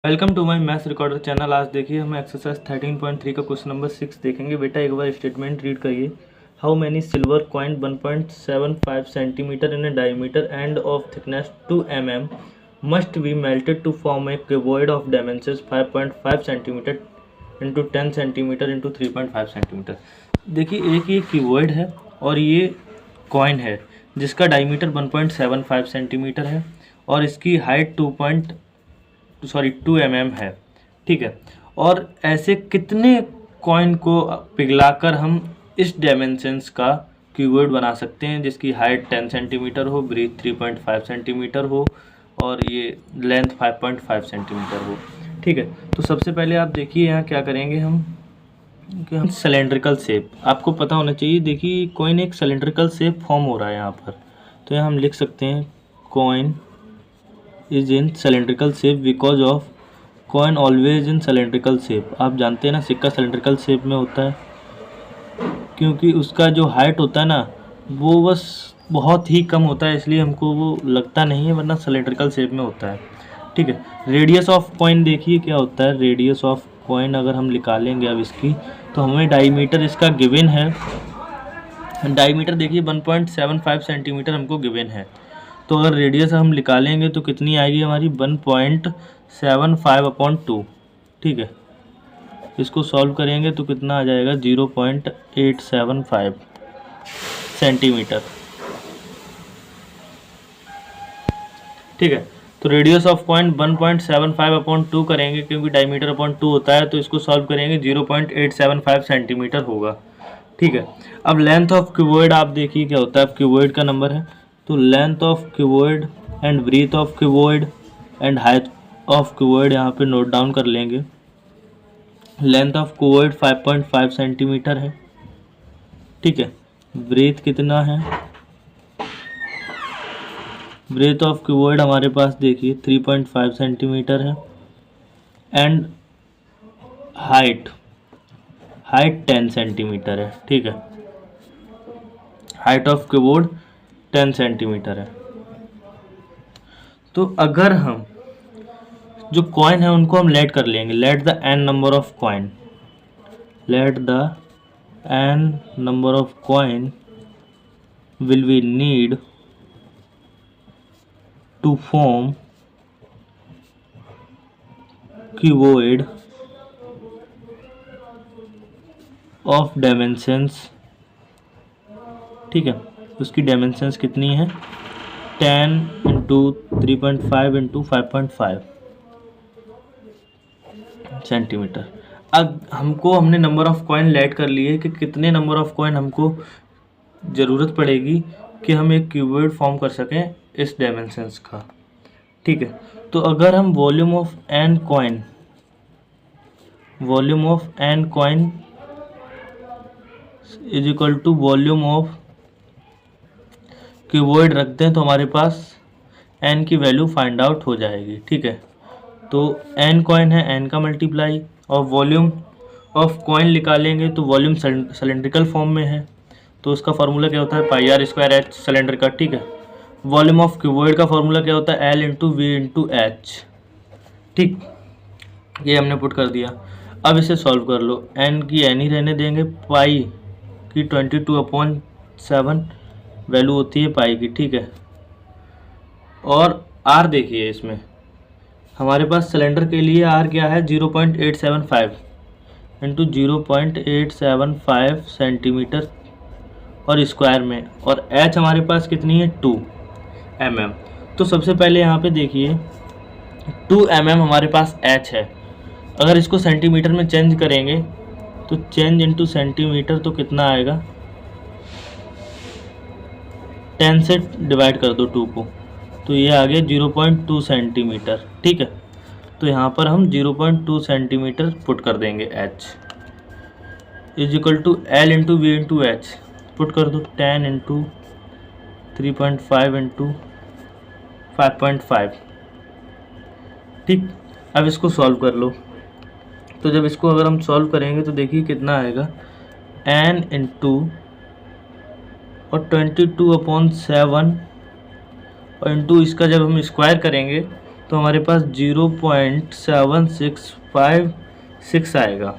Welcome to my maths recorder channel. आज देखिए हम एक्सरसाइज 13.3 का क्वेश्चन नंबर 6 देखेंगे। बेटा एक बार स्टेटमेंट रीड करिए। How many silver coin 1.75 centimetre in diameter and of thickness 2 mm must be melted to form a cuboid of dimensions 5.5 centimetre into 10 centimetre into 3.5 centimetre. देखिए एक ये क्यूबॉइड है और ये कॉइन है जिसका डायमीटर 1.75 सेंटीमीटर है और इसकी हाइट 2 mm है। ठीक है, और ऐसे कितने कॉइन को पिघलाकर हम इस डायमेंशंस का क्यूबॉइड बना सकते हैं जिसकी हाइट 10 सेंटीमीटर हो, ब्रीथ 3.5 सेंटीमीटर हो और ये लेंथ 5.5 सेंटीमीटर हो। ठीक है, तो सबसे पहले आप देखिए यहाँ क्या करेंगे हम कि हम सिलेंड्रिकल शेप, आपको पता होना चाहिए। देखिए कॉइन एक सिलेंड्रिकल शेप फॉर्म हो रहा है यहाँ पर, तो यहाँ हम लिख सकते हैं coin is in cylindrical shape because of coin always in cylindrical shape. आप जानते हैं ना सिक्का सिलेंड्रिकल शेप में होता है क्योंकि उसका जो हाइट होता है ना वो बस बहुत ही कम होता है, इसलिए हमको वो लगता नहीं है, वरना सिलेंड्रिकल शेप में होता है। ठीक है, रेडियस ऑफ कॉइन देखिए क्या होता है। रेडियस ऑफ कॉइन अगर हम निकालेंगे अब इसकी, तो हमें डायमीटर इसका गिवन है। डायमीटर देखिए 1.75 सेंटीमीटर हमको गिवन है, तो अगर रेडियस हम निकालेंगे तो कितनी आएगी हमारी 1.75/2। ठीक है, इसको सॉल्व करेंगे तो कितना आ जाएगा 0.875 सेंटीमीटर। ठीक है, तो रेडियस ऑफ कॉइन 1.75/2 करेंगे क्योंकि डायमीटर अपॉन 2 होता है, तो इसको सॉल्व करेंगे 0.875 सेंटीमीटर होगा। ठीक है, अब लेंथ ऑफ क्यूबॉइड आप देखिए क्या होता है। अब क्यूबॉइड का नंबर है, तो length of cuboid and breath of cuboid and height of cuboid यहाँ पे नोट डाउन कर लेंगे। लेंथ ऑफ क्यूबॉइड 5.5 सेंटीमीटर है। ठीक है, ब्रीथ कितना है, ब्रीथ ऑफ क्यूबॉइड हमारे पास देखिए 3.5 सेंटीमीटर है एंड हाइट 10 सेंटीमीटर है। ठीक है, हाइट ऑफ क्यूबॉइड 10 सेंटीमीटर है। तो अगर हम जो कॉइन है उनको हम लेट कर लेंगे। Let the N number of coin, let the N number of coin will we need to form cuboid of dimensions. ठीक है, उसकी डायमेंशंस कितनी है 10 इंटू 3.5 इंटू 5.5 सेंटीमीटर। अब हमने नंबर ऑफ कॉइन लेट कर लिए कि कितने नंबर ऑफ कॉइन हमको ज़रूरत पड़ेगी कि हम एक क्यूबॉइड फॉर्म कर सकें इस डायमेंशंस का। ठीक है, तो अगर हम volume of N coin is equal to volume of cuboid रखते हैं तो हमारे पास एन की वैल्यू फाइंड आउट हो जाएगी। ठीक है, तो एन कॉइन है, एन का मल्टीप्लाई और वॉल्यूम ऑफ कॉइन निकालेंगे तो वॉल्यूम सिलेंड्रिकल फॉर्म में है, तो उसका फार्मूला क्या होता है πr² h सिलेंडर का। ठीक है, वॉल्यूम ऑफ क्यूबॉइड का फार्मूला क्या होता है L into V into H. ठीक, ये हमने पुट कर दिया। अब इसे सॉल्व कर लो। एन की एन ही रहने देंगे, पाई की 22/7 वैल्यू होती है पाई की। ठीक है, और आर देखिए इसमें हमारे पास सिलेंडर के लिए आर क्या है 0.875 इंटू 0.875 सेंटीमीटर और स्क्वायर में, और एच हमारे पास कितनी है 2 mm। तो सबसे पहले यहाँ पे देखिए 2 mm हमारे पास एच है। अगर इसको सेंटीमीटर में चेंज करेंगे तो चेंज इंटू सेंटीमीटर तो कितना आएगा, 10 से डिवाइड कर दो 2 को, तो ये आ गया 0.2 सेंटीमीटर। ठीक है, तो यहाँ पर हम 0.2 सेंटीमीटर पुट कर देंगे। H is equal to L into V into H put कर दो, 10 इंटू 3.5 इंटू 5.5। ठीक, अब इसको सॉल्व कर लो। तो जब इसको अगर हम सॉल्व करेंगे तो देखिए कितना आएगा एन इंटू और 22/7 और इंटू इसका जब हम स्क्वायर करेंगे तो हमारे पास 0.7656 आएगा।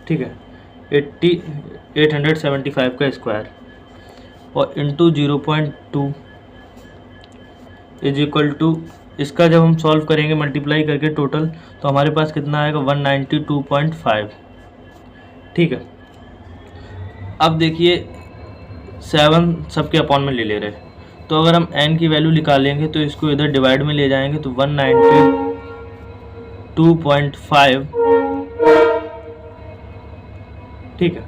ठीक है, 875 का स्क्वायर और इंटू 0.2 इज इक्वल टू, इसका जब हम सॉल्व करेंगे मल्टीप्लाई करके टोटल, तो हमारे पास कितना आएगा 192.5। ठीक है, अब देखिए 7 सबके अपॉन में ले रहे हैं, तो अगर हम n की वैल्यू निकालेंगे तो इसको इधर डिवाइड में ले जाएंगे तो 192.5। ठीक है,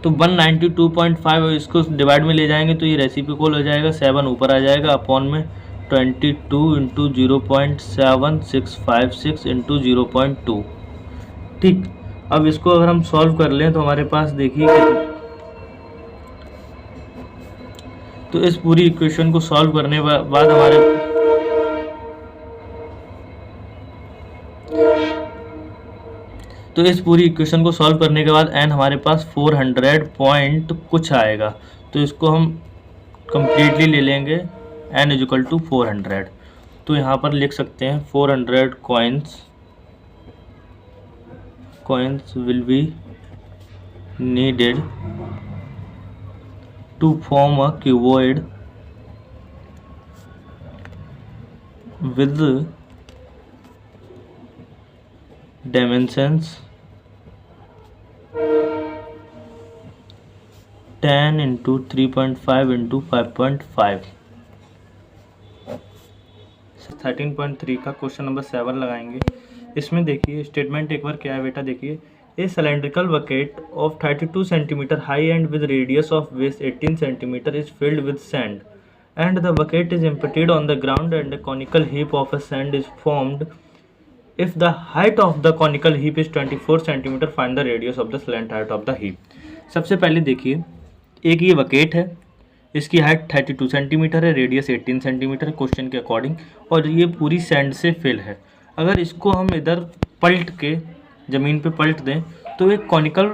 तो 192.5 और इसको डिवाइड में ले जाएंगे तो ये रेसिप्रोकल हो जाएगा, 7 ऊपर आ जाएगा, अपॉन में 22 इंटू 0.7656 इंटू 0.2। ठीक, अब इसको अगर हम सॉल्व कर लें तो हमारे पास देखिए, तो इस पूरी इक्वेशन को सॉल्व करने के बाद n हमारे पास 400 पॉइंट कुछ आएगा। तो इसको हम कंप्लीटली ले लेंगे, n इज इक्वल टू 400। तो यहाँ पर लिख सकते हैं 400 coins will be needed to form a cuboid with dimensions 10 into 3.5 into 5.5। 13.3 का क्वेश्चन नंबर 7 लगाएंगे। इसमें देखिए स्टेटमेंट एक बार क्या है बेटा, देखिए ए cylindrical bucket of 32 centimetre high and with radius of base 18 centimetre is filled with sand and the bucket is emptied on the ground and a conical heap of a sand is formed. If the height of the conical heap is 24 centimetre, find the radius of the slant height of the heap। सबसे पहले देखिए, एक ये bucket है, इसकी height 32 centimetre है, radius 18 centimetre है question के अकॉर्डिंग, और ये पूरी सैंड से फिल है। अगर इसको हम इधर पलट के ज़मीन पे पलट दें तो एक कॉनिकल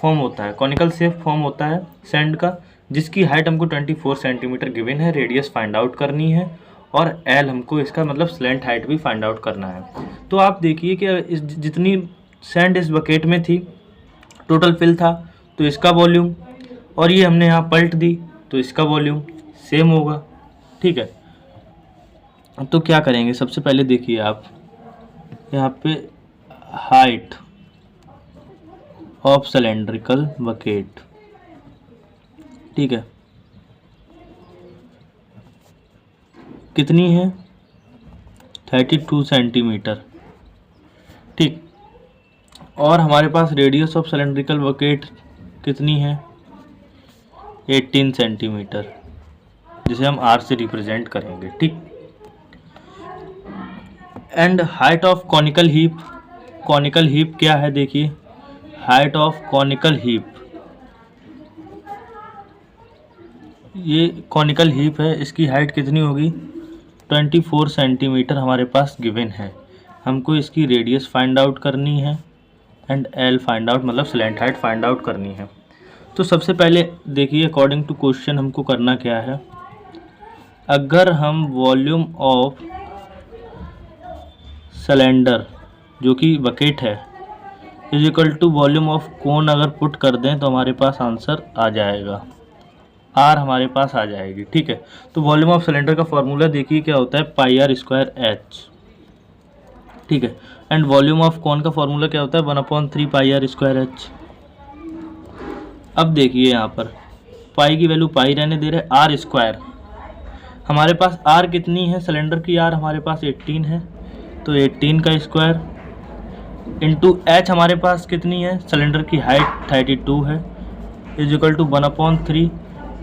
फॉर्म होता है, कॉनिकल शेप फॉर्म होता है सैंड का, जिसकी हाइट हमको 24 सेंटीमीटर गिवन है, रेडियस फाइंड आउट करनी है और एल हमको इसका मतलब स्लैंट हाइट भी फाइंड आउट करना है। तो आप देखिए कि इस जितनी सैंड इस बकेट में थी टोटल फिल था, तो इसका वॉल्यूम, और ये हमने यहाँ पलट दी तो इसका वॉल्यूम सेम होगा। ठीक है, तो क्या करेंगे, सबसे पहले देखिए आप यहाँ पे हाइट ऑफ सिलेंड्रिकल बकेट, ठीक है, कितनी है 32 सेंटीमीटर। ठीक, और हमारे पास रेडियस ऑफ सिलेंड्रिकल बकेट कितनी है 18 सेंटीमीटर, जिसे हम r से रिप्रेजेंट करेंगे। ठीक, and height of conical heap, conical heap क्या है, देखिए हाइट ऑफ कॉनिकल हीप, ये कॉनिकल हीप है, इसकी हाइट कितनी होगी 24 सेंटीमीटर हमारे पास गिवन है। हमको इसकी रेडियस फाइंड आउट करनी है एंड एल फाइंड आउट, मतलब स्लैंट हाइट फाइंड आउट करनी है। तो सबसे पहले देखिए अकॉर्डिंग टू क्वेश्चन हमको करना क्या है, अगर हम वॉल्यूम ऑफ सिलेंडर जो कि बकेट है is equal to volume of cone अगर पुट कर दें तो हमारे पास आंसर आ जाएगा, आर हमारे पास आ जाएगी। ठीक है, तो वॉल्यूम ऑफ सिलेंडर का फॉर्मूला देखिए क्या होता है, पाई आर स्क्वायर एच। ठीक है, एंड वॉल्यूम ऑफ कोन का फॉर्मूला क्या होता है 1/3 पाई आर स्क्वायर एच। अब देखिए यहाँ पर पाई की वैल्यू पाई रहने दे रहे, आर स्क्वायर हमारे पास आर कितनी है, सिलेंडर की आर हमारे पास 18 है, तो 18 का स्क्वायर इंटू एच हमारे पास कितनी है, सिलेंडर की हाइट 32 है, इज इक्वल टू 1/3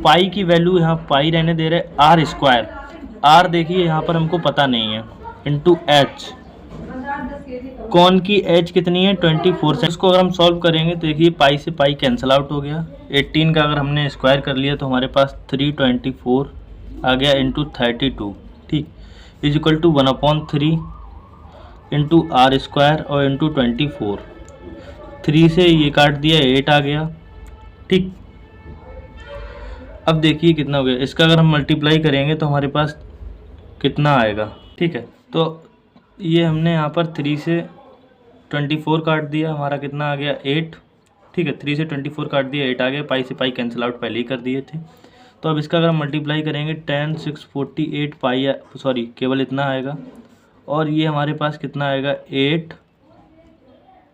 पाई की वैल्यू यहाँ पाई रहने दे रहे आर स्क्वायर, आर देखिए यहाँ पर हमको पता नहीं है, इंटू एच, कौन की एज कितनी है 24 से। इसको अगर हम सॉल्व करेंगे तो देखिए पाई से पाई कैंसिल आउट हो गया, 18 का अगर हमने स्क्वायर कर लिया तो हमारे पास 324 आ गया इंटू 32। ठीक, is equal to 1/3 into R square और इंटू 24, 3 से ये काट दिया 8 आ गया। ठीक, अब देखिए कितना हो गया, इसका अगर हम मल्टीप्लाई करेंगे तो हमारे पास कितना आएगा। ठीक है, तो ये हमने यहाँ पर 3 से 24 काट दिया, हमारा कितना आ गया 8। ठीक है, 3 से 24 काट दिया, 8 आ गया। पाई से पाई कैंसिल आउट पहले ही कर दिए थे। तो अब इसका अगर हम मल्टीप्लाई करेंगे 10 6 48 पाई, सॉरी केवल इतना आएगा। और ये हमारे पास कितना आएगा 8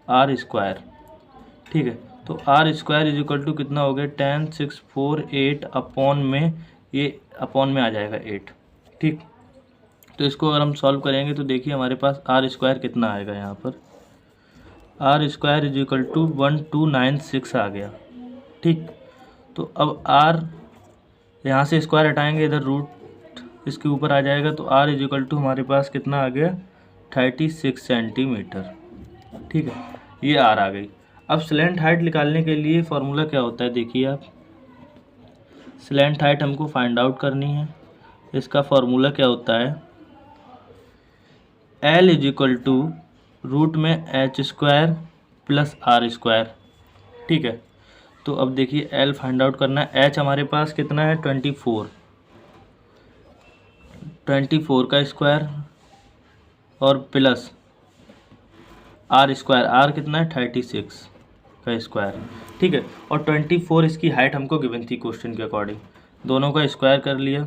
आर स्क्वायर। ठीक है, तो R square is equal to कितना हो गया 10 6 4 8 अपॉन में, ये अपॉन में आ जाएगा 8। ठीक, तो इसको अगर हम सॉल्व करेंगे तो देखिए हमारे पास आर स्क्वायर कितना आएगा, यहाँ पर R square is equal to 1296 आ गया। ठीक, तो अब आर यहाँ से स्क्वायर हटाएंगे, इधर रूट इसके ऊपर आ जाएगा, तो आर इज इक्वल टू हमारे पास कितना आ गया 36 सेंटीमीटर। ठीक है, ये आर आ गई। अब स्लैंट हाइट निकालने के लिए फॉर्मूला क्या होता है, देखिए आप, स्लैंट हाइट हमको फाइंड आउट करनी है। इसका फॉर्मूला क्या होता है, L is equal to root में H square plus R square. ठीक है, तो अब देखिए एल फाइंड आउट करना है। एच हमारे पास कितना है 24 का स्क्वायर और प्लस आर स्क्वायर, आर कितना है 36 का स्क्वायर। ठीक है, और 24 इसकी हाइट हमको गिवन थी क्वेश्चन के अकॉर्डिंग। दोनों का स्क्वायर कर लिया,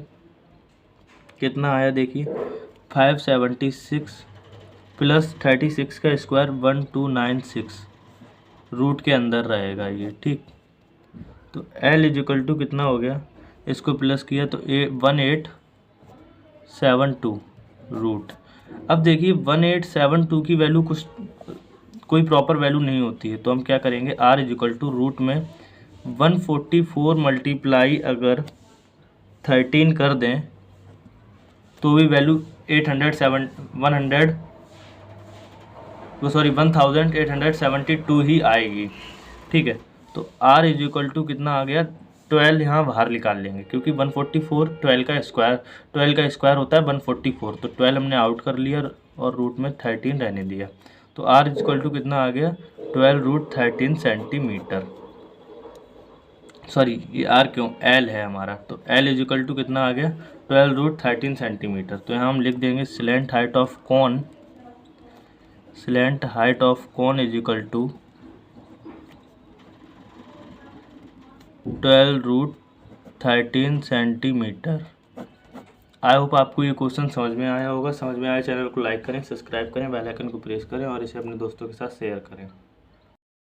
कितना आया देखिए 576 प्लस 36 का स्क्वायर 1296, रूट के अंदर रहेगा ये। ठीक, तो L इज इक्वल टू कितना हो गया, इसको प्लस किया तो 1872 रूट। अब देखिए 1872 की वैल्यू कोई प्रॉपर वैल्यू नहीं होती है, तो हम क्या करेंगे, R is equal to root में 144 मल्टीप्लाई अगर 13 कर दें तो भी वैल्यू 1872 ही आएगी। ठीक है, तो R इज इक्वल टू कितना आ गया 12, यहाँ बाहर निकाल लेंगे क्योंकि 144 12 का स्क्वायर होता है 144, तो 12 हमने आउट कर लिया और रूट में 13 रहने दिया। तो R इज इक्वल टू कितना आ गया 12√13 सेंटीमीटर। सॉरी, ये R क्यों, L है हमारा, तो L इज इक्वल टू कितना आ गया 12√13 सेंटीमीटर। तो यहाँ हम लिख देंगे slant height of cone is equal to 12√13 centimetre. I hope आपको ये क्वेश्चन समझ में आया होगा। समझ में आया चैनल को लाइक करें, सब्सक्राइब करें, बेल आइकन को प्रेस करें और इसे अपने दोस्तों के साथ शेयर करें।